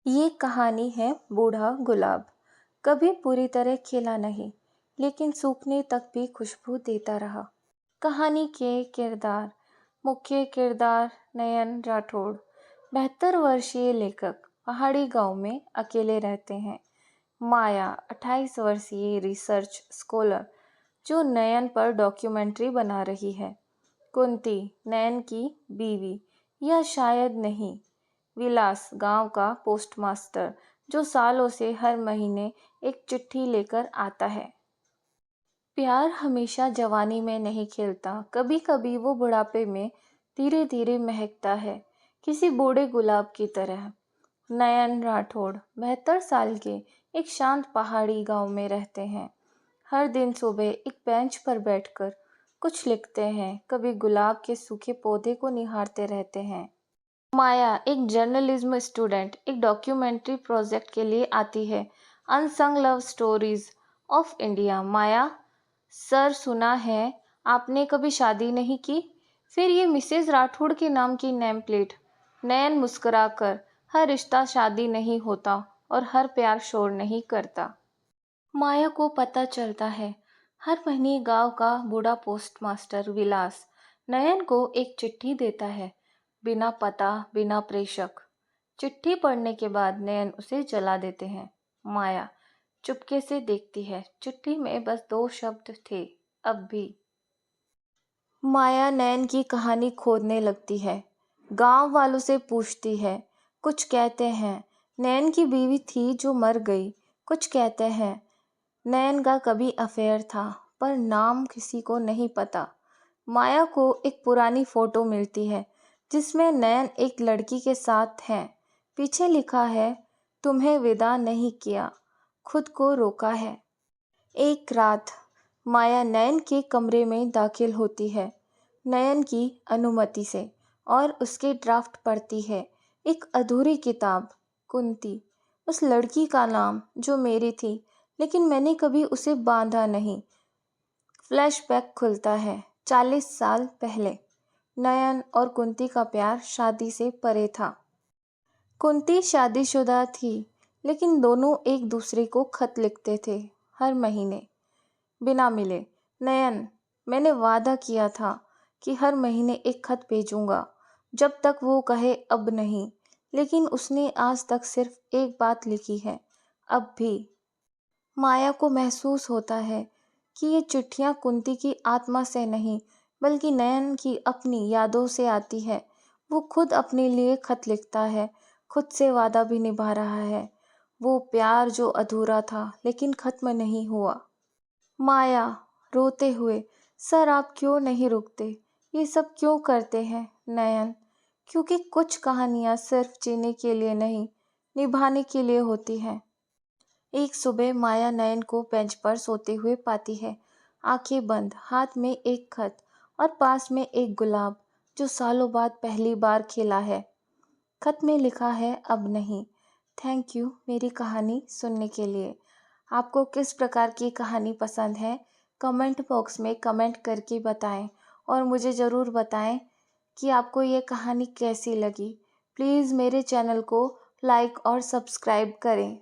ये कहानी है बूढ़ा गुलाब। कभी पूरी तरह खिला नहीं, लेकिन सूखने तक भी खुशबू देता रहा। कहानी के किरदार। मुख्य किरदार नयन राठौड़, 72 वर्षीय लेखक, पहाड़ी गांव में अकेले रहते हैं। माया, 28 वर्षीय रिसर्च स्कॉलर, जो नयन पर डॉक्यूमेंट्री बना रही है। कुंती, नयन की बीवी या शायद नहीं। विलास, गांव का पोस्टमास्टर, जो सालों से हर महीने एक चिट्ठी लेकर आता है। प्यार हमेशा जवानी में नहीं खिलता, कभी कभी वो बुढ़ापे में धीरे धीरे महकता है, किसी बूढ़े गुलाब की तरह। नयन राठौड़ 72 साल के एक शांत पहाड़ी गांव में रहते हैं। हर दिन सुबह एक बेंच पर बैठकर कुछ लिखते हैं, कभी गुलाब के सूखे पौधे को निहारते रहते हैं। माया, एक जर्नलिज्म स्टूडेंट, एक डॉक्यूमेंट्री प्रोजेक्ट के लिए आती है, unsung love stories of India. Maya, sir सुना है आपने कभी शादी नहीं की? फिर ये मिसेज राठौड़ के नाम की नेम प्लेट। नयन मुस्कुराकर, हर रिश्ता शादी नहीं होता और हर प्यार शोर नहीं करता। माया को पता चलता है। हर महीने गांव का बूढ़ा पोस्टमास्टर विलास नयन को एक चिट्ठी देता है, बिना पता, बिना प्रेषक। चिट्ठी पढ़ने के बाद नयन उसे जला देते हैं। माया चुपके से देखती है, चिट्ठी में बस 2 शब्द थे, अब भी। माया नयन की कहानी खोदने लगती है, गांव वालों से पूछती है। कुछ कहते हैं नयन की बीवी थी जो मर गई, कुछ कहते हैं नयन का कभी अफेयर था, पर नाम किसी को नहीं पता। माया को एक पुरानी फोटो मिलती है, जिसमें नयन एक लड़की के साथ हैं। पीछे लिखा है, तुम्हें विदा नहीं किया, खुद को रोका है। एक रात माया नयन के कमरे में दाखिल होती है, नयन की अनुमति से, और उसके ड्राफ्ट पढ़ती है। एक अधूरी किताब, कुंती, उस लड़की का नाम जो मेरी थी, लेकिन मैंने कभी उसे बांधा नहीं। फ्लैशबैक खुलता है, 40 साल पहले। नयन और कुंती का प्यार शादी से परे था। कुंती शादीशुदा थी, लेकिन दोनों एक दूसरे को खत लिखते थे, हर महीने, बिना मिले। नयन, मैंने वादा किया था कि हर महीने एक खत भेजूंगा, जब तक वो कहे अब नहीं, लेकिन उसने आज तक सिर्फ एक बात लिखी है, अब भी। माया को महसूस होता है कि ये चिट्ठियां कुंती की आत्मा से नहीं, बल्कि नयन की अपनी यादों से आती है। वो खुद अपने लिए खत लिखता है, खुद से वादा भी निभा रहा है। वो प्यार जो अधूरा था लेकिन खत्म नहीं हुआ। माया रोते हुए, सर आप क्यों नहीं रुकते, ये सब क्यों करते हैं? नयन, क्योंकि कुछ कहानियां सिर्फ जीने के लिए नहीं, निभाने के लिए होती हैं। एक सुबह माया नयन को बेंच पर सोते हुए पाती है, आंखें बंद, हाथ में एक खत और पास में एक गुलाब जो सालों बाद पहली बार खिला है। खत में लिखा है, अब नहीं। थैंक यू मेरी कहानी सुनने के लिए। आपको किस प्रकार की कहानी पसंद है, कमेंट बॉक्स में कमेंट करके बताएं, और मुझे ज़रूर बताएं कि आपको ये कहानी कैसी लगी। प्लीज़ मेरे चैनल को लाइक और सब्सक्राइब करें।